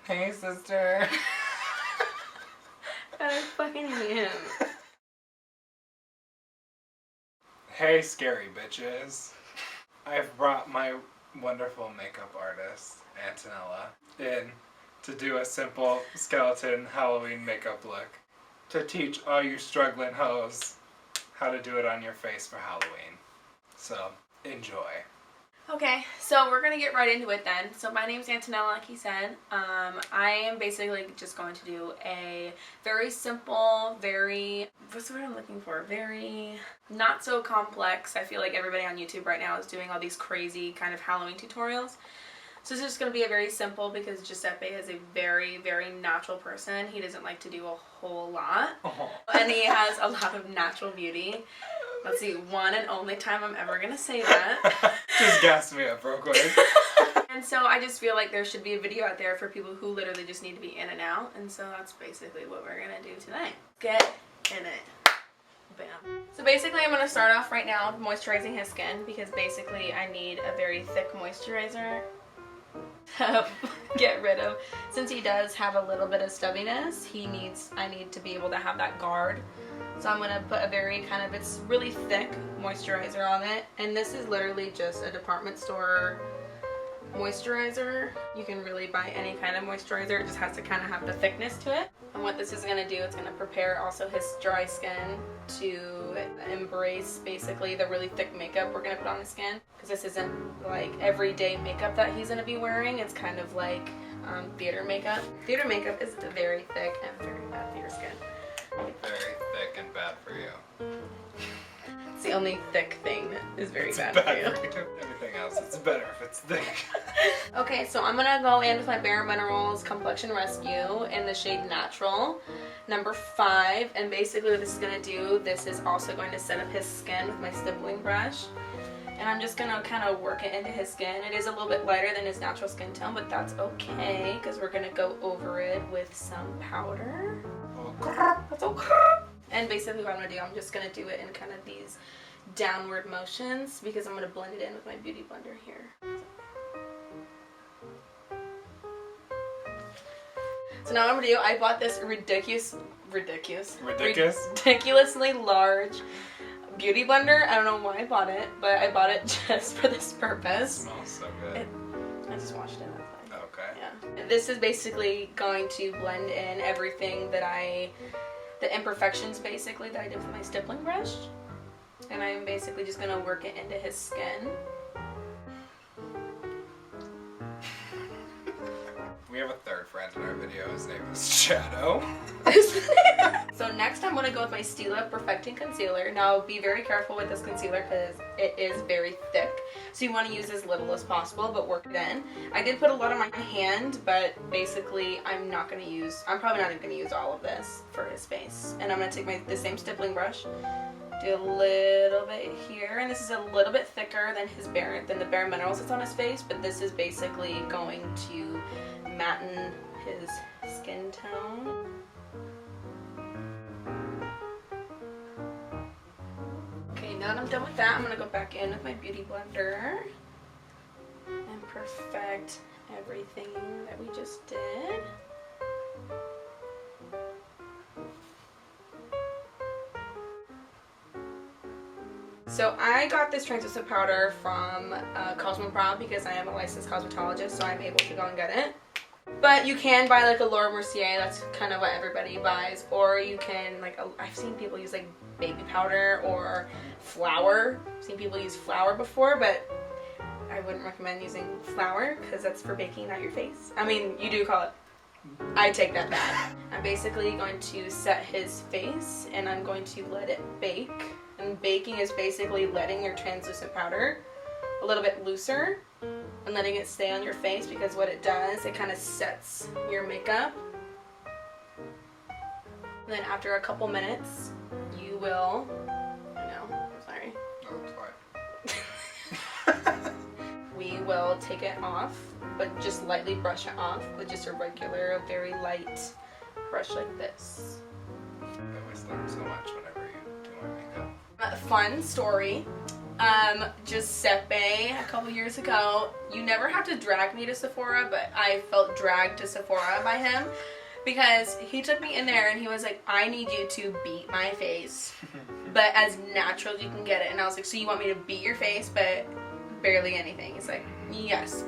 Hey, sister. I fucking hate him. Hey, scary bitches. I've brought my wonderful makeup artist, Antonella, in to do a simple skeleton Halloween makeup look to teach all you struggling hoes how to do it on your face for Halloween. So, enjoy. Okay, so we're gonna get right into it then. So my name's Antonella, like he said. I am basically just going to do a very simple, what's the word I'm looking for? Very not so complex. I feel like everybody on YouTube right now is doing all these crazy kind of Halloween tutorials. So this is just going to be a very simple, because Giuseppe is a very, very natural person. He doesn't like to do a whole lot. Oh. And he has a lot of natural beauty. Let's see, one and only time I'm ever going to say that. Just gas me up real quick. And so I just feel like there should be a video out there for people who literally just need to be in and out. And so that's basically what we're going to do tonight. Get in it. Bam. So basically I'm going to start off right now moisturizing his skin, because basically I need a very thick moisturizer to get rid of. Since he does have a little bit of stubbiness, I need to be able to have that guard. So I'm going to put a very it's really thick moisturizer on it. And this is literally just a department store moisturizer. You can really buy any kind of moisturizer. It just has to kind of have the thickness to it. And what this is going to do, it's going to prepare also his dry skin to embrace basically the really thick makeup we're going to put on his skin. Because this isn't like everyday makeup that he's going to be wearing. It's kind of like theater makeup. Theater makeup is very thick and very bad for your skin. Very thick and bad for you. It's the only thick thing that is very bad for you. Everything else, it's better if it's thick. Okay, so I'm gonna go in with my Bare Minerals Complexion Rescue in the shade Natural, number 5. And basically what this is gonna do, this is also going to set up his skin with my stippling brush. And I'm just gonna kind of work it into his skin. It is a little bit lighter than his natural skin tone, but that's okay, because we're gonna go over it with some powder. That's okay. And basically what I'm going to do, I'm just going to do it in kind of these downward motions, because I'm going to blend it in with my beauty blender here. So now what I'm going to do, I bought this ridiculously large beauty blender. I don't know why I bought it, but I bought it just for this purpose. It smells so good. I just washed it. Okay. Yeah. This is basically going to blend in everything the imperfections basically that I did with my stippling brush. And I'm basically just going to work it into his skin. We have a third friend in our video. His name is Shadow. So next I'm going to go with my Stila Perfecting Concealer. Now be very careful with this concealer, because it is very thick. So you want to use as little as possible, but work it in. I did put a lot on my hand, but basically I'm probably not even going to use all of this for his face. And I'm going to take the same stippling brush, do a little bit here, and this is a little bit thicker than the Bare Minerals that's on his face, but this is basically going to matten his skin tone. Okay, now that I'm done with that, I'm going to go back in with my beauty blender and perfect everything that we just did. So I got this translucent powder from Cosmoprof, because I am a licensed cosmetologist, so I'm able to go and get it. But you can buy like a Laura Mercier, that's kind of what everybody buys, or you can I've seen people use like baby powder or flour. I've seen people use flour before, but I wouldn't recommend using flour, because that's for baking, not your face. I mean, you do call it. I take that back. I'm basically going to set his face, and I'm going to let it bake. And baking is basically letting your translucent powder a little bit looser and letting it stay on your face, because what it does, it kind of sets your makeup. And then after a couple minutes, you will, I'm sorry. No, it's fine. We will take it off, but just lightly brush it off with just a regular, very light brush like this. I always learn so much whenever you do my makeup. A fun story. Just Seppe a couple years ago. You never have to drag me to Sephora, but I felt dragged to Sephora by him because he took me in there and he was like, I need you to beat my face, but as natural as you can get it. And I was like, so you want me to beat your face, but barely anything? He's like, yes.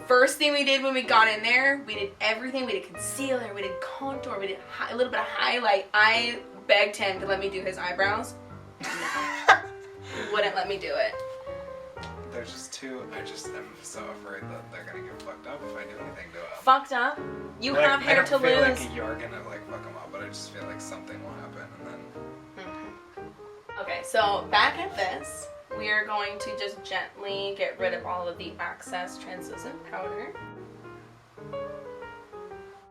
First thing we did when we got in there, we did everything. We did concealer, we did contour, we did a little bit of highlight. I begged him to let me do his eyebrows. No. Wouldn't let me do it. They're just too. I just am so afraid that they're gonna get fucked up if I do anything to them. Fucked up? You have hair to lose. I don't feel like you're gonna like fuck them up, but I just feel like something will happen and then. Mm-hmm. Okay, so back at this, we are going to just gently get rid of all of the excess translucent powder.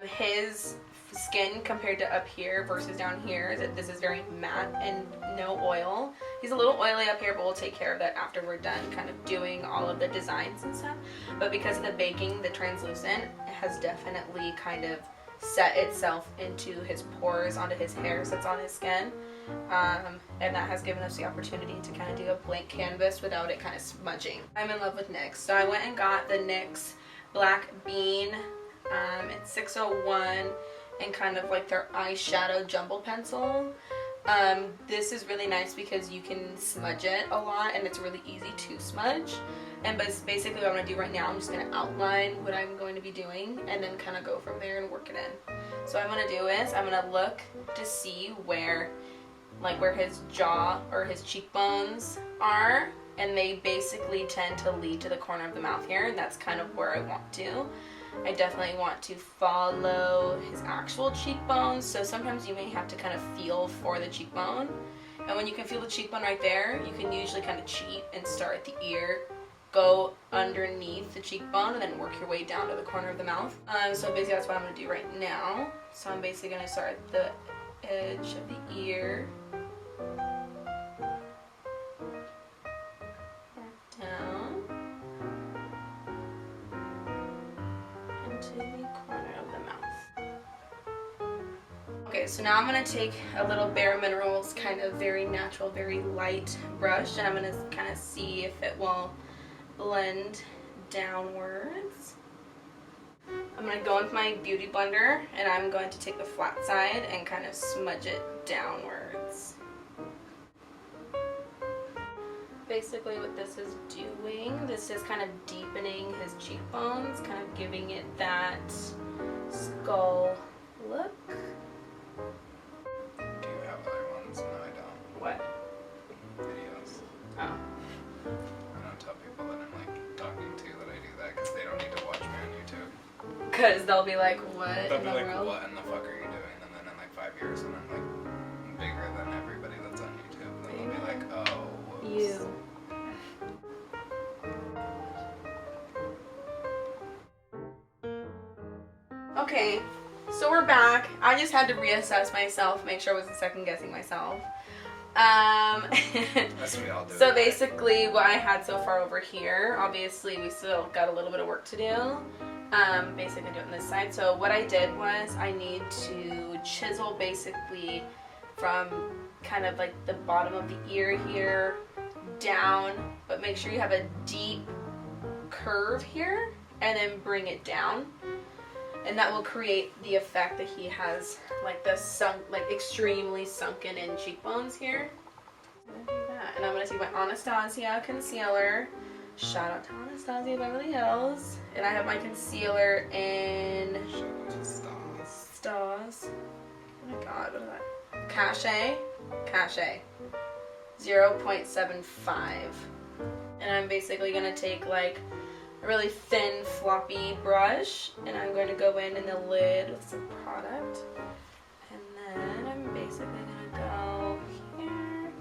His skin compared to up here versus down here is that this is very matte and no oil. He's a little oily up here, but we'll take care of that after we're done kind of doing all of the designs and stuff. But because of the baking, the translucent has definitely kind of set itself into his pores, onto his hairs that's on his skin. And that has given us the opportunity to kind of do a blank canvas without it kind of smudging. I'm in love with NYX, so I went and got the NYX Black Bean. It's 601 and kind of like their eyeshadow jumbo pencil. This is really nice because you can smudge it a lot and it's really easy to smudge. And basically what I'm going to do right now, I'm just going to outline what I'm going to be doing and then kind of go from there and work it in. So what I'm going to do is I'm going to look to see where his jaw or his cheekbones are, and they basically tend to lead to the corner of the mouth here, and that's kind of where I want to. I definitely want to follow his actual cheekbones, so sometimes you may have to kind of feel for the cheekbone. And when you can feel the cheekbone right there, you can usually kind of cheat and start at the ear, go underneath the cheekbone, and then work your way down to the corner of the mouth. So basically that's what I'm going to do right now. So I'm basically going to start at the edge of the ear, down into the corner of the mouth. Okay, so now I'm going to take a little Bare Minerals, kind of very natural, very light brush, and I'm going to kind of see if it will blend downwards. I'm going to go with my beauty blender and I'm going to take the flat side and kind of smudge it downwards. Basically what this is doing, this is kind of deepening his cheekbones, kind of giving it that skull look. Do you have other ones? No, I don't. What? Videos. Oh. I don't tell people that I'm like talking to that I do that because they don't need to watch me on YouTube. Because they'll be like, what They'll in be the like, world? what in the fuck are you doing? And then in like 5 years when I'm like bigger than everybody that's on YouTube, then they'll be like, oh, whoops. You. Okay, so we're back. I just had to reassess myself, make sure I wasn't second guessing myself. That's what we all do. So basically what I had so far over here, obviously we still got a little bit of work to do. Basically doing this side. So what I did was I need to chisel basically from kind of like the bottom of the ear here down, but make sure you have a deep curve here and then bring it down. And that will create the effect that he has like the extremely sunken in cheekbones here. So I'm gonna do that. And I'm gonna take my Anastasia concealer. Shout out to Anastasia Beverly Hills. And I have my concealer in Stars. Oh my god, what is that? Cache 0.75. And I'm basically gonna take like a really thin floppy brush and I'm going to go in the lid with some product. And then I'm basically going to go here.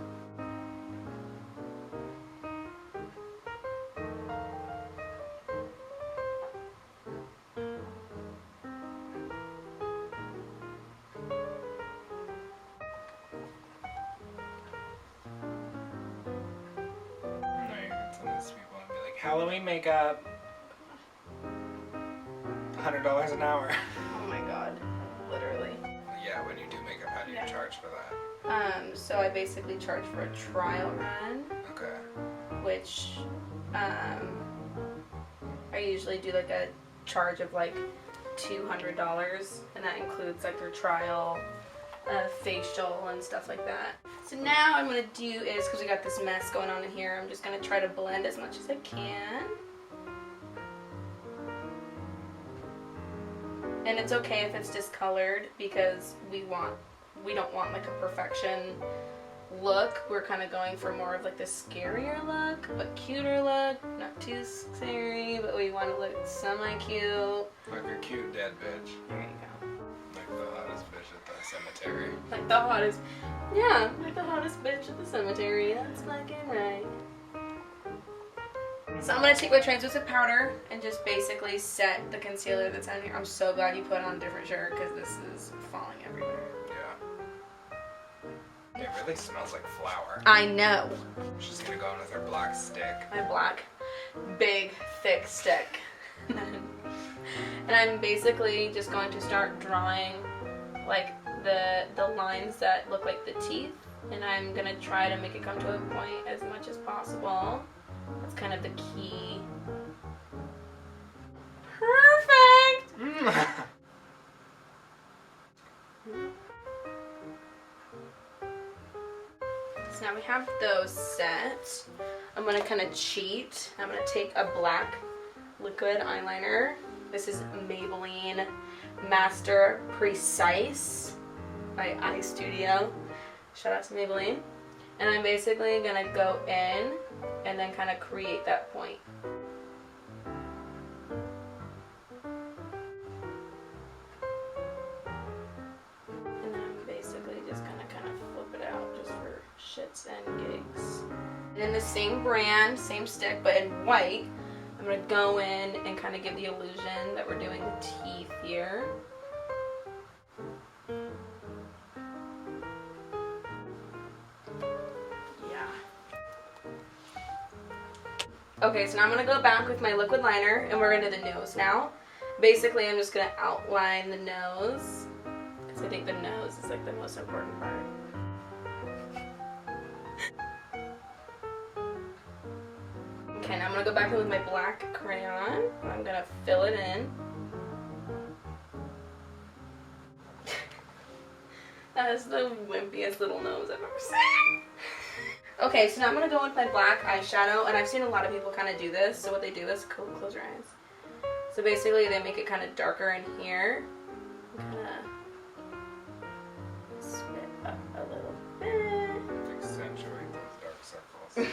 Halloween makeup, $100 an hour. Oh my god, literally. Yeah, Yeah, when you do makeup, how do you Yeah. charge for that? So I basically charge for a trial run, Okay. which I usually do like a charge of like $200, and that includes like their trial, facial, and stuff like that. So now what I'm gonna do is, because we got this mess going on in here, I'm just gonna try to blend as much as I can. And it's okay if it's discolored, because we don't want like a perfection look. We're kind of going for more of like the scarier look, but cuter look. Not too scary, but we want to look semi-cute. Like a cute dead bitch. There you go. Like the hottest bitch at the cemetery. Like the hottest, yeah, like the hottest bitch at the cemetery. That's fucking right. So I'm going to take my translucent powder and just basically set the concealer that's on here. I'm so glad you put on a different shirt, because this is falling everywhere. Yeah. It really smells like flour. I know. She's gonna go in with her black stick. My black, big, thick stick. And I'm basically just going to start drawing like the lines that look like the teeth. And I'm going to try to make it come to a point as much as possible. That's kind of the key. Perfect! So now we have those set. I'm going to kind of cheat. I'm going to take a black liquid eyeliner. This is Maybelline Master Precise by Eye Studio. Shout out to Maybelline. And I'm basically going to go in and then kind of create that point. And then I'm basically just going to kind of flip it out just for shits and gigs. And in the same brand, same stick, but in white, I'm going to go in and kind of give the illusion that we're doing the teeth here. Okay, so now I'm going to go back with my liquid liner, and we're going to do the nose now. Basically, I'm just going to outline the nose, because I think the nose is like the most important part. Okay, now I'm going to go back in with my black crayon, and I'm going to fill it in. That is the wimpiest little nose I've ever seen. Okay, so now I'm going to go with my black eyeshadow, and I've seen a lot of people kind of do this. So what they do is, close your eyes. So basically they make it kind of darker in here. Kind of spit up a little bit. Accentuate those dark circles.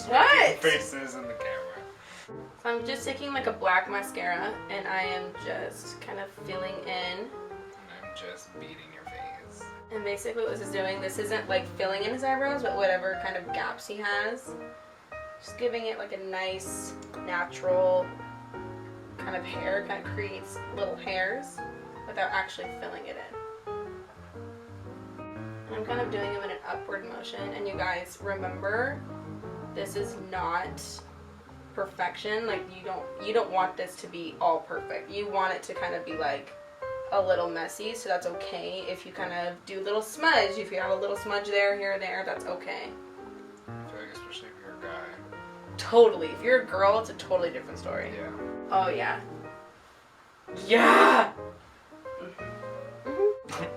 What? Faces in the camera. So I'm just taking like a black mascara, and I am just kind of filling in. And I'm just beating your face. And basically what this is doing, this isn't like filling in his eyebrows, but whatever kind of gaps he has. Just giving it like a nice, natural kind of hair, kind of creates little hairs without actually filling it in. And I'm kind of doing them in an upward motion, and you guys remember, this is not perfection. Like you don't want this to be all perfect. You want it to kind of be like a little messy, so that's okay if you kind of do a little smudge. If you have a little smudge there, here, there, that's okay. I feel like especially if you're a guy. Totally. If you're a girl, it's a totally different story. Yeah. Oh yeah. Yeah.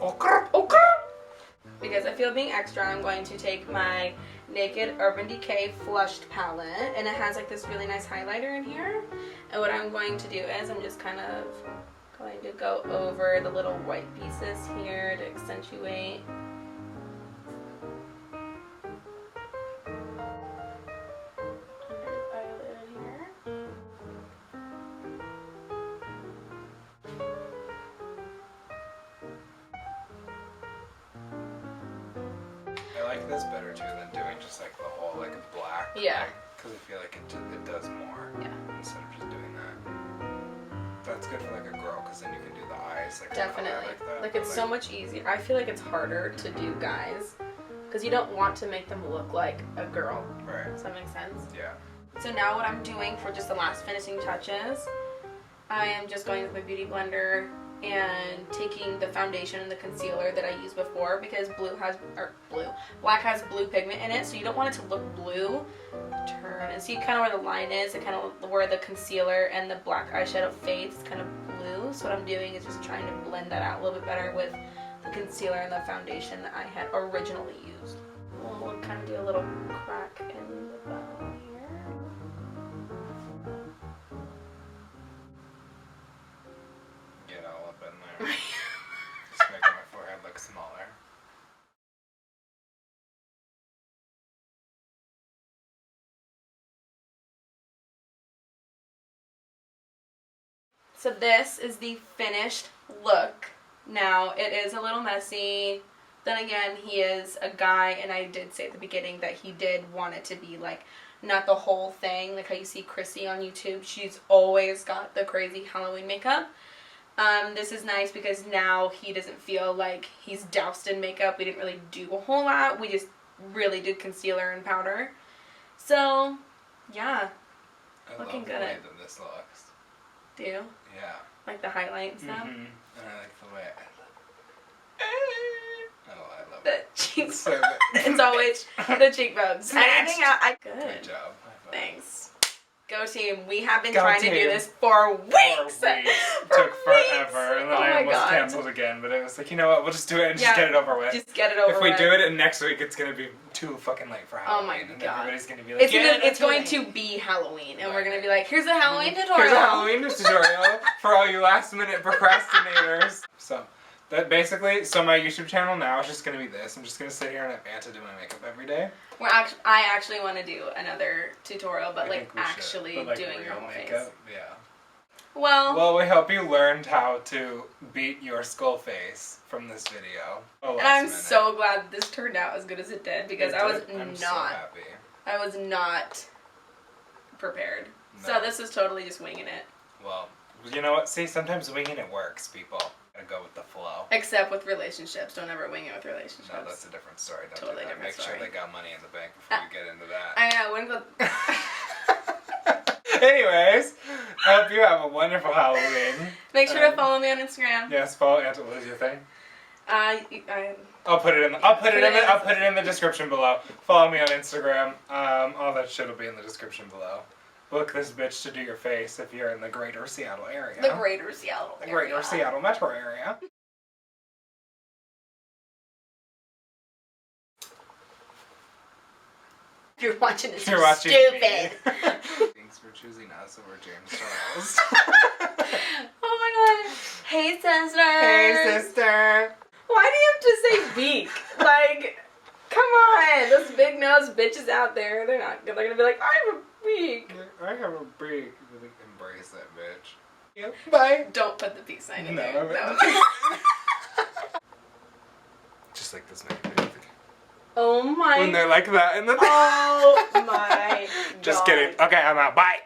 Okay. Okay. Because I feel being extra, I'm going to take my Naked Urban Decay Flushed palette, and it has like this really nice highlighter in here. And what I'm going to do is I'm just kind of going to go over the little white pieces here to accentuate. Under the eyelid here. I like this better too than doing just like the whole like black. Yeah. Because I feel like it does more. Yeah. Instead of just doing that. That's good for like a girl because then you can do the eyes. Like Definitely. like that. Like it's so much easier. I feel like it's harder to do guys because you don't want to make them look like a girl. Right. Does that make sense? Yeah. So now what I'm doing for just the last finishing touches, I am just going with my beauty blender and taking the foundation and the concealer that I used before because black has blue pigment in it, so you don't want it to look blue. Turn and see kind of where the line is, and kind of where the concealer and the black eyeshadow fades, kind of blue. So what I'm doing is just trying to blend that out a little bit better with the concealer and the foundation that I had originally used. We'll kind of do a little crack in the bow here. Get all up in there. Just making my forehead look smaller. So this is the finished look. Now, it is a little messy. Then again, he is a guy, and I did say at the beginning that he did want it to be, like, not the whole thing. Like how you see Chrissy on YouTube. She's always got the crazy Halloween makeup. This is nice because now he doesn't feel like he's doused in makeup. We didn't really do a whole lot. We just really did concealer and powder. So, yeah. Looking good. I love the way that this looks. Do you? Yeah. Like the highlight and stuff? Mm-hmm. And I like the way I love The it. cheeks. So good. It's always the cheekbones. Snatched. Good. Good job. High five. Thanks. Go team. We have been Go trying to team. do this for weeks. It For took weeks. forever, and then Oh I my almost God. canceled again. But it was like, you know what? We'll just do it and just Yeah. get it over with. Just get it over If we with. do it and next week, it's gonna be too fucking late for Oh my Halloween, and God. everybody's gonna be like, It's going to be Halloween, and we're going to be like, here's a Halloween tutorial. Here's a Halloween tutorial for all you last-minute procrastinators. So, that basically, my YouTube channel now is just gonna be this. I'm just gonna sit here and have Anta do my makeup every day. I actually want to do another tutorial, but I like think we should. actually But, like, doing your real whole makeup. face. Yeah. Well, we hope you learned how to beat your skull face from this video. and I'm so glad this turned out as good as it did because I'm so happy. I was not prepared. No. So this is totally just winging it. Well, you know what? See, sometimes winging it works, people. Gotta go with the flow. Except with relationships. Don't ever wing it with relationships. No, that's a different story. Don't Totally do that. different Make story. sure they got money in the bank before you get into that. I know, wouldn't go... Anyways, I hope you have a wonderful Halloween. Make sure to follow me on Instagram. Yes, follow Anta. What is your thing? I I'll put it in. I'll put it in the description below. Follow me on Instagram. All that shit will be in the description below. Book this bitch to do your face if you're in the greater Seattle area. The greater Seattle The greater Seattle metro area. You're watching this. You're watching stupid. me. Thanks for choosing us over James Charles. Oh my god. Hey sister. Hey sister. Why do you have to say beak? Like, come on. Those big nosed bitches out there, they're gonna be like, I have a beak. I have a beak. Embrace that bitch. Yep. Bye. Don't put the peace sign in there. No. No. Just like this negative. Oh my. When they're like that in the Oh my. Just God. kidding. Okay, I'm out. Bye.